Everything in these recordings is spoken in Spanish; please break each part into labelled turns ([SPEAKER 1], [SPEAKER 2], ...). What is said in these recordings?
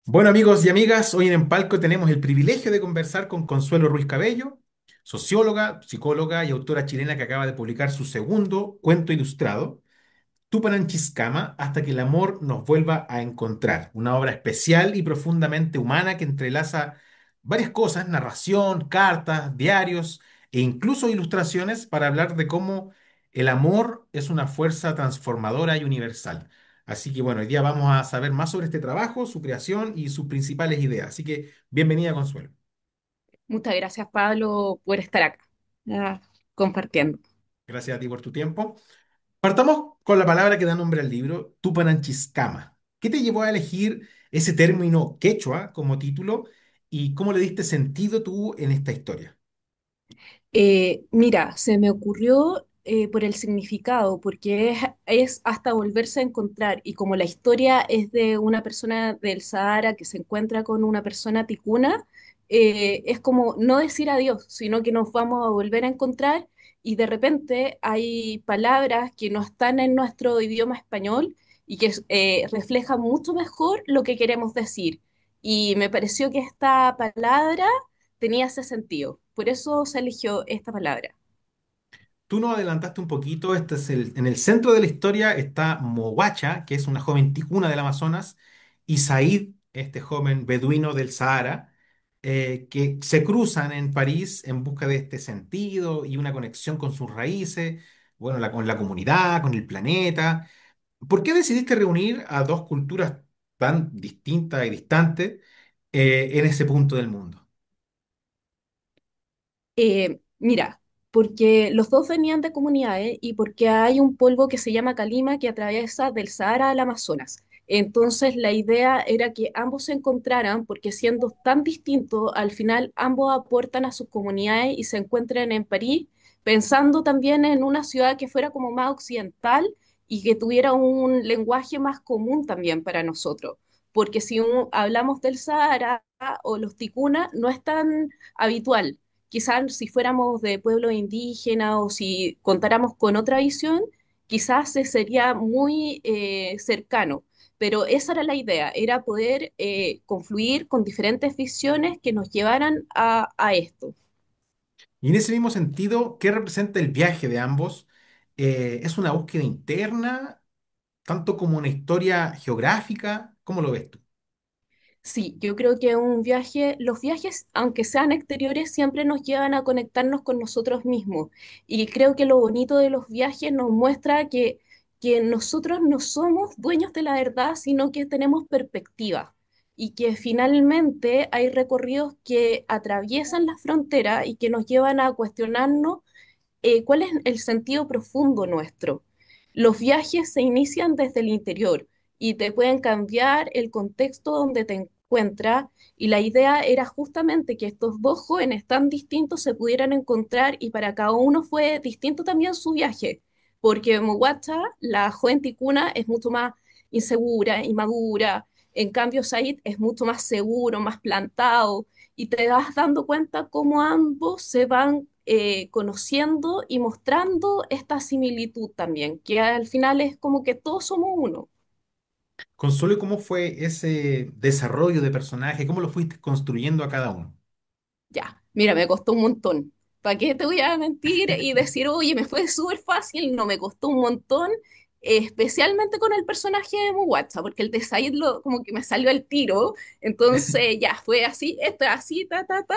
[SPEAKER 1] Bueno, amigos y amigas, hoy en Empalco tenemos el privilegio de conversar con Consuelo Ruiz Cabello, socióloga, psicóloga y autora chilena que acaba de publicar su segundo cuento ilustrado, Tupananchiscama, hasta que el amor nos vuelva a encontrar. Una obra especial y profundamente humana que entrelaza varias cosas, narración, cartas, diarios e incluso ilustraciones para hablar de cómo el amor es una fuerza transformadora y universal. Así que bueno, hoy día vamos a saber más sobre este trabajo, su creación y sus principales ideas. Así que bienvenida, Consuelo.
[SPEAKER 2] Muchas gracias, Pablo, por estar acá, ah, compartiendo.
[SPEAKER 1] Gracias a ti por tu tiempo. Partamos con la palabra que da nombre al libro, Tupananchiscama. ¿Qué te llevó a elegir ese término quechua como título y cómo le diste sentido tú en esta historia?
[SPEAKER 2] Mira, se me ocurrió por el significado, porque es hasta volverse a encontrar, y como la historia es de una persona del Sahara que se encuentra con una persona ticuna, es como no decir adiós, sino que nos vamos a volver a encontrar y de repente hay palabras que no están en nuestro idioma español y que reflejan mucho mejor lo que queremos decir. Y me pareció que esta palabra tenía ese sentido. Por eso se eligió esta palabra.
[SPEAKER 1] Tú nos adelantaste un poquito, en el centro de la historia está Mowacha, que es una joven ticuna del Amazonas, y Said, este joven beduino del Sahara, que se cruzan en París en busca de este sentido y una conexión con sus raíces, bueno, con la comunidad, con el planeta. ¿Por qué decidiste reunir a dos culturas tan distintas y distantes en ese punto del mundo?
[SPEAKER 2] Mira, porque los dos venían de comunidades y porque hay un polvo que se llama calima que atraviesa del Sahara al Amazonas. Entonces la idea era que ambos se encontraran porque siendo tan distintos, al final ambos aportan a sus comunidades y se encuentren en París, pensando también en una ciudad que fuera como más occidental y que tuviera un lenguaje más común también para nosotros. Porque si hablamos del Sahara o los ticuna, no es tan habitual. Quizás si fuéramos de pueblo indígena o si contáramos con otra visión, quizás se sería muy cercano. Pero esa era la idea, era poder confluir con diferentes visiones que nos llevaran a esto.
[SPEAKER 1] Y en ese mismo sentido, ¿qué representa el viaje de ambos? ¿Es una búsqueda interna, tanto como una historia geográfica? ¿Cómo lo ves tú?
[SPEAKER 2] Sí, yo creo que un viaje, los viajes, aunque sean exteriores, siempre nos llevan a conectarnos con nosotros mismos. Y creo que lo bonito de los viajes nos muestra que nosotros no somos dueños de la verdad, sino que tenemos perspectiva. Y que finalmente hay recorridos que atraviesan la frontera y que nos llevan a cuestionarnos cuál es el sentido profundo nuestro. Los viajes se inician desde el interior y te pueden cambiar el contexto donde te encuentras y la idea era justamente que estos dos jóvenes tan distintos se pudieran encontrar y para cada uno fue distinto también su viaje, porque Moguacha, la joven ticuna, es mucho más insegura, inmadura, en cambio Said es mucho más seguro, más plantado y te vas dando cuenta cómo ambos se van conociendo y mostrando esta similitud también, que al final es como que todos somos uno.
[SPEAKER 1] Consuelo, ¿y cómo fue ese desarrollo de personaje? ¿Cómo lo fuiste construyendo a cada uno?
[SPEAKER 2] Ya, mira, me costó un montón. ¿Para qué te voy a mentir y decir, oye, me fue súper fácil? No, me costó un montón, especialmente con el personaje de Muguacha, porque el de Said como que me salió al tiro. Entonces, ya, fue así, esto es así, ta, ta, ta.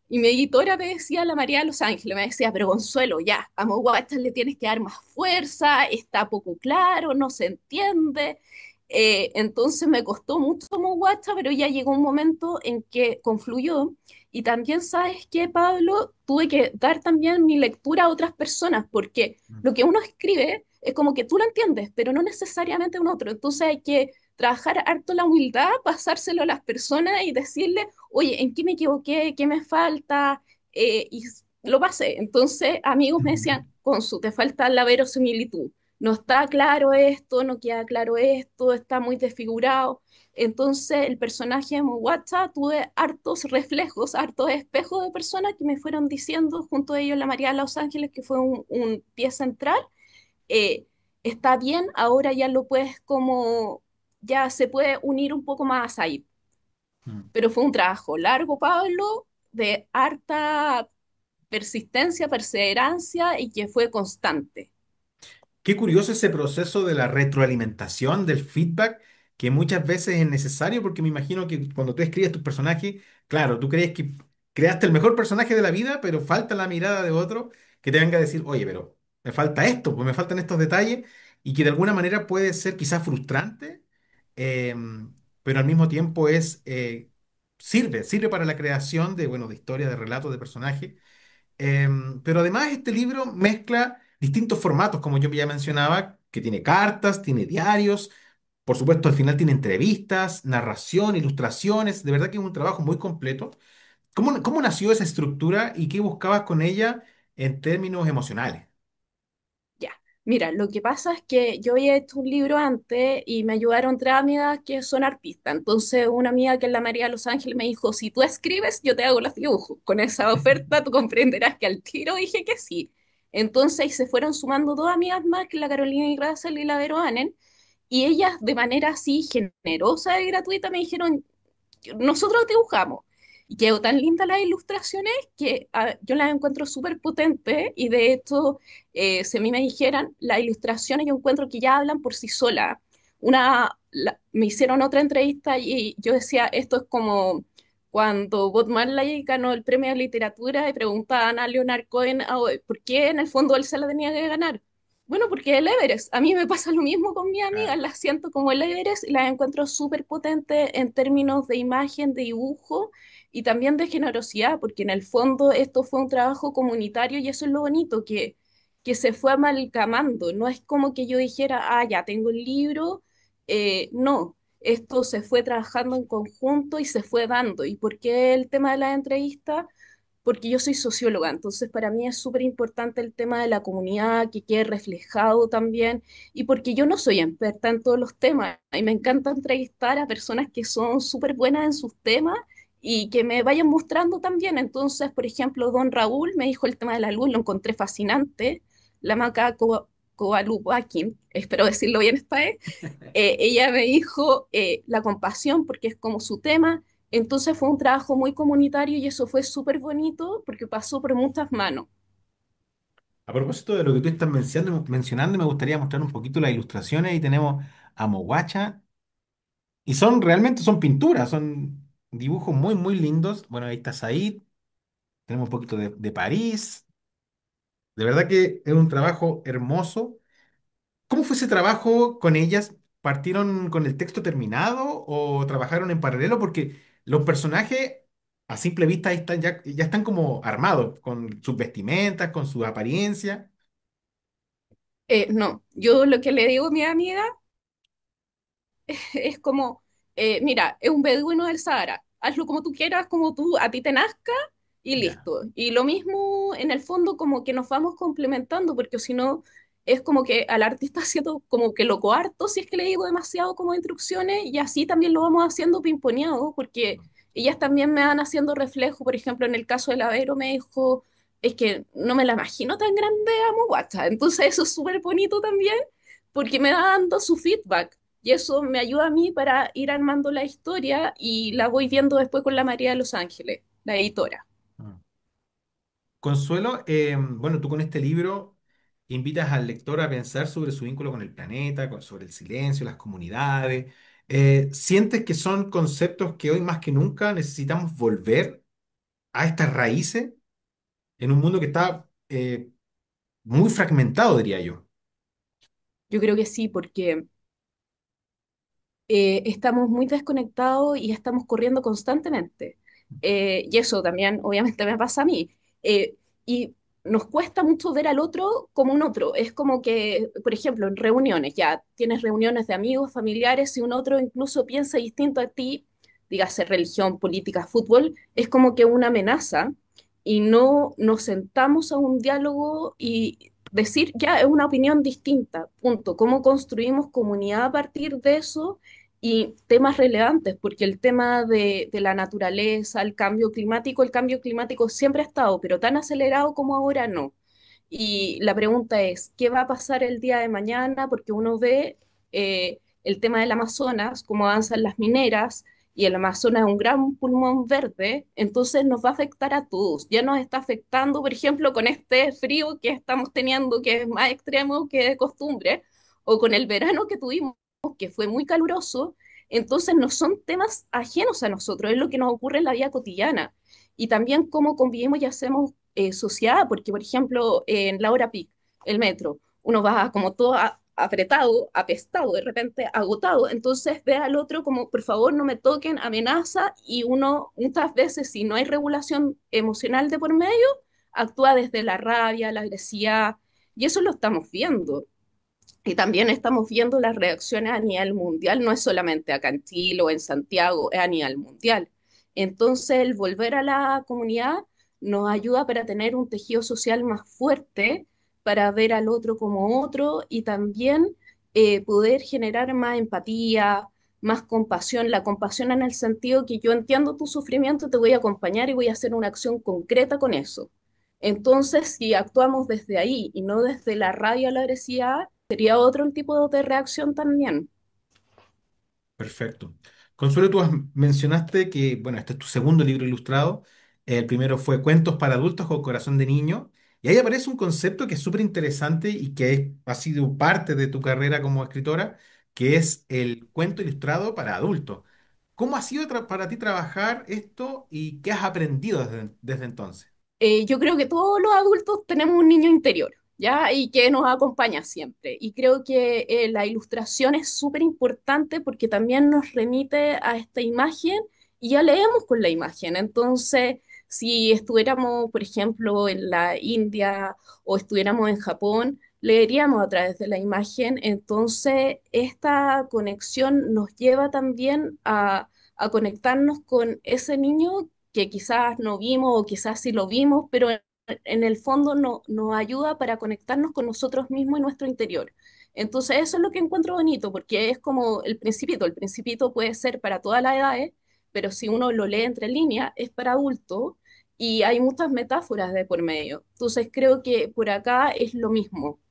[SPEAKER 2] Y mi editora me decía, la María de Los Ángeles, me decía, pero Consuelo, ya, a Muguacha le tienes que dar más fuerza, está poco claro, no se entiende. Entonces me costó mucho Muguacha, pero ya llegó un momento en que confluyó y también, ¿sabes qué, Pablo? Tuve que dar también mi lectura a otras personas, porque
[SPEAKER 1] Mm.
[SPEAKER 2] lo que uno escribe es como que tú lo entiendes, pero no necesariamente un otro. Entonces hay que trabajar harto la humildad, pasárselo a las personas y decirle, oye, ¿en qué me equivoqué? ¿Qué me falta? Lo pasé. Entonces, amigos me decían, Consu, te falta la verosimilitud. No está claro esto, no queda claro esto, está muy desfigurado. Entonces, el personaje de Muguacha tuve hartos reflejos, hartos espejos de personas que me fueron diciendo, junto a ellos la María de Los Ángeles, que fue un pie central, eh, está bien, ahora ya lo puedes como, ya se puede unir un poco más ahí.
[SPEAKER 1] Mm.
[SPEAKER 2] pero fue un trabajo largo, Pablo, de harta persistencia, perseverancia y que fue constante.
[SPEAKER 1] Qué curioso ese proceso de la retroalimentación, del feedback, que muchas veces es necesario porque me imagino que cuando tú escribes tus personajes, claro, tú crees que creaste el mejor personaje de la vida, pero falta la mirada de otro que te venga a decir, oye, pero me falta esto, pues me faltan estos detalles y que de alguna manera puede ser quizás frustrante, eh, pero al mismo tiempo sirve para la creación de, bueno, de historias, de relatos, de personajes. Pero además este libro mezcla distintos formatos, como yo ya mencionaba, que tiene cartas, tiene diarios, por supuesto al final tiene entrevistas, narración, ilustraciones, de verdad que es un trabajo muy completo. ¿Cómo nació esa estructura y qué buscabas con ella en términos emocionales?
[SPEAKER 2] Ya, mira, lo que pasa es que yo había hecho un libro antes y me ayudaron tres amigas que son artistas. Entonces, una amiga que es la María de Los Ángeles me dijo, si tú escribes, yo te hago los dibujos. Con esa oferta tú comprenderás que al tiro dije que sí. Entonces, se fueron sumando dos amigas más, que la Carolina y Russell y la Vero Anen, y ellas de manera así generosa y gratuita me dijeron, nosotros dibujamos. Y quedó tan lindas las ilustraciones que yo las encuentro súper potentes y de hecho, si a mí me dijeran, las ilustraciones yo encuentro que ya hablan por sí solas. Me hicieron otra entrevista y yo decía, esto es como cuando Bob Marley ganó el premio de literatura y preguntaban a Leonard Cohen, ¿por qué en el fondo él se la tenía que ganar? Bueno, porque el Everest, a mí me pasa lo mismo con mi amiga,
[SPEAKER 1] Claro.
[SPEAKER 2] las siento como el Everest y las encuentro súper potentes en términos de imagen, de dibujo y también de generosidad, porque en el fondo esto fue un trabajo comunitario y eso es lo bonito, que se fue amalgamando, no es como que yo dijera, ya tengo el libro, no, esto se fue trabajando en conjunto y se fue dando. ¿Y por qué el tema de la entrevista? Porque yo soy socióloga, entonces para mí es súper importante el tema de la comunidad, que quede reflejado también, y porque yo no soy experta en todos los temas, y me encanta entrevistar a personas que son súper buenas en sus temas y que me vayan mostrando también. Entonces, por ejemplo, don Raúl me dijo el tema de la luz, lo encontré fascinante, la maca Coalubaquín, espero decirlo bien esta vez, ella me dijo la compasión, porque es como su tema. Entonces fue un trabajo muy comunitario y eso fue súper bonito porque pasó por muchas manos.
[SPEAKER 1] A propósito de lo que tú estás mencionando, me gustaría mostrar un poquito las ilustraciones. Ahí tenemos a Moguacha y realmente son pinturas, son dibujos muy, muy lindos. Bueno, ahí está Said, tenemos un poquito de París. De verdad que es un trabajo hermoso. ¿Cómo fue ese trabajo con ellas? ¿Partieron con el texto terminado o trabajaron en paralelo? Porque los personajes a simple vista ahí están ya están como armados con sus vestimentas, con su apariencia.
[SPEAKER 2] No, yo lo que le digo a mi amiga es como, mira, es un beduino del Sahara, hazlo como tú quieras, como tú, a ti te nazca y
[SPEAKER 1] Ya.
[SPEAKER 2] listo. Y lo mismo en el fondo como que nos vamos complementando, porque si no es como que al artista siento como que lo coarto si es que le digo demasiado como instrucciones y así también lo vamos haciendo pimponeado, porque ellas también me van haciendo reflejo, por ejemplo, en el caso del Avero me dijo, es que no me la imagino tan grande a Moguacha, entonces eso es súper bonito también, porque me va dando su feedback. Y eso me ayuda a mí para ir armando la historia y la voy viendo después con la María de Los Ángeles, la editora.
[SPEAKER 1] Mm. Consuelo, bueno, tú con este libro invitas al lector a pensar sobre su vínculo con el planeta, sobre el silencio, las comunidades. ¿Sientes que son conceptos que hoy más que nunca necesitamos volver a estas raíces en un mundo que está muy fragmentado, diría yo?
[SPEAKER 2] Yo creo que sí, porque estamos muy desconectados y estamos corriendo constantemente. Y eso también, obviamente, me pasa a mí. Y nos cuesta mucho ver al otro como un otro. Es como que, por ejemplo, en reuniones, ya tienes reuniones de amigos, familiares, y un otro incluso piensa distinto a ti, dígase religión, política, fútbol, es como que una amenaza y no nos sentamos a un diálogo y decir, ya es una opinión distinta, punto. ¿Cómo construimos comunidad a partir de eso? Y temas relevantes, porque el tema de la naturaleza, el cambio climático siempre ha estado, pero tan acelerado como ahora no. Y la pregunta es, ¿qué va a pasar el día de mañana? Porque uno ve el tema del Amazonas, cómo avanzan las mineras, y el Amazonas es un gran pulmón verde, entonces nos va a afectar a todos. Ya nos está afectando, por ejemplo, con este frío que estamos teniendo, que es más extremo que de costumbre, o con el verano que tuvimos, que fue muy caluroso. Entonces no son temas ajenos a nosotros, es lo que nos ocurre en la vida cotidiana. Y también cómo convivimos y hacemos sociedad, porque por ejemplo, en la hora peak, el metro, uno va como todo apretado, apestado, de repente agotado, entonces ve al otro como, por favor, no me toquen, amenaza, y uno muchas veces, si no hay regulación emocional de por medio, actúa desde la rabia, la agresividad, y eso lo estamos viendo. Y también estamos viendo las reacciones a nivel mundial, no es solamente acá en Chile o en Santiago, es a nivel mundial. Entonces, el volver a la comunidad nos ayuda para tener un tejido social más fuerte, para ver al otro como otro y también poder generar más empatía, más compasión. La compasión en el sentido que yo entiendo tu sufrimiento, te voy a acompañar y voy a hacer una acción concreta con eso. Entonces, si actuamos desde ahí y no desde la rabia o la agresividad, sería otro tipo de reacción también.
[SPEAKER 1] Perfecto. Consuelo, mencionaste que, bueno, este es tu segundo libro ilustrado. El primero fue Cuentos para adultos con corazón de niño. Y ahí aparece un concepto que es súper interesante y que ha sido parte de tu carrera como escritora, que es el cuento ilustrado para adultos. ¿Cómo ha sido para ti trabajar esto y qué has aprendido desde entonces?
[SPEAKER 2] Yo creo que todos los adultos tenemos un niño interior, ¿ya? Y que nos acompaña siempre. Y creo que la ilustración es súper importante porque también nos remite a esta imagen y ya leemos con la imagen. Entonces, si estuviéramos, por ejemplo, en la India o estuviéramos en Japón, leeríamos a través de la imagen. Entonces, esta conexión nos lleva también a conectarnos con ese niño que quizás no vimos o quizás sí lo vimos, pero en el fondo nos ayuda para conectarnos con nosotros mismos y nuestro interior. Entonces eso es lo que encuentro bonito, porque es como el principito puede ser para todas las edades, pero si uno lo lee entre líneas, es para adultos y hay muchas metáforas de por medio. Entonces creo que por acá es lo mismo.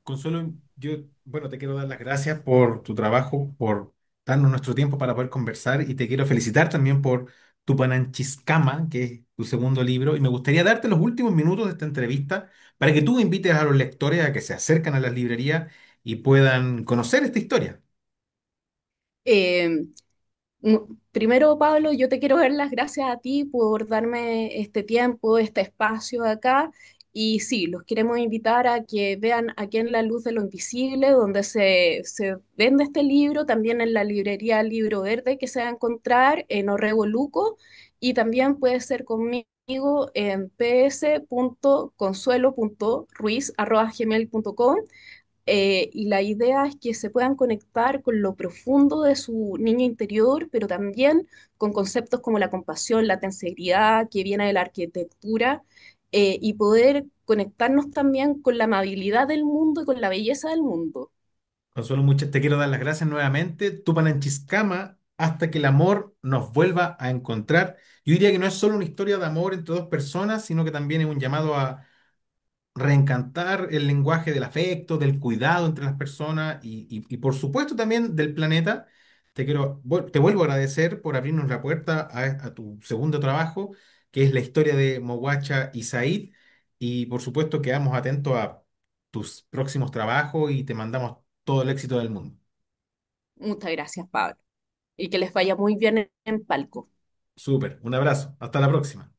[SPEAKER 1] Consuelo, yo, bueno, te quiero dar las gracias por tu trabajo, por darnos nuestro tiempo para poder conversar y te quiero felicitar también por Tupananchiscama, que es tu segundo libro, y me gustaría darte los últimos minutos de esta entrevista para que tú invites a los lectores a que se acercan a las librerías y puedan conocer esta historia.
[SPEAKER 2] Eh, Primero, Pablo, yo te quiero dar las gracias a ti por darme este tiempo, este espacio acá. Y sí, los queremos invitar a que vean Aquí en la Luz de lo Invisible, donde se vende este libro, también en la librería Libro Verde que se va a encontrar en Orrego Luco. Y también puede ser conmigo en ps.consuelo.ruiz@gmail.com, y la idea es que se puedan conectar con lo profundo de su niño interior, pero también con conceptos como la compasión, la tenseridad que viene de la arquitectura, y poder conectarnos también con la amabilidad del mundo y con la belleza del mundo.
[SPEAKER 1] Consuelo, te quiero dar las gracias nuevamente. Tupananchiscama, hasta que el amor nos vuelva a encontrar. Yo diría que no es solo una historia de amor entre dos personas, sino que también es un llamado a reencantar el lenguaje del afecto, del cuidado entre las personas y por supuesto también del planeta. Te vuelvo a agradecer por abrirnos la puerta a tu segundo trabajo, que es la historia de Moguacha y Said. Y por supuesto quedamos atentos a tus próximos trabajos y te mandamos todo el éxito del mundo.
[SPEAKER 2] Muchas gracias, Pablo, y que les vaya muy bien en Palco.
[SPEAKER 1] Súper, un abrazo, hasta la próxima.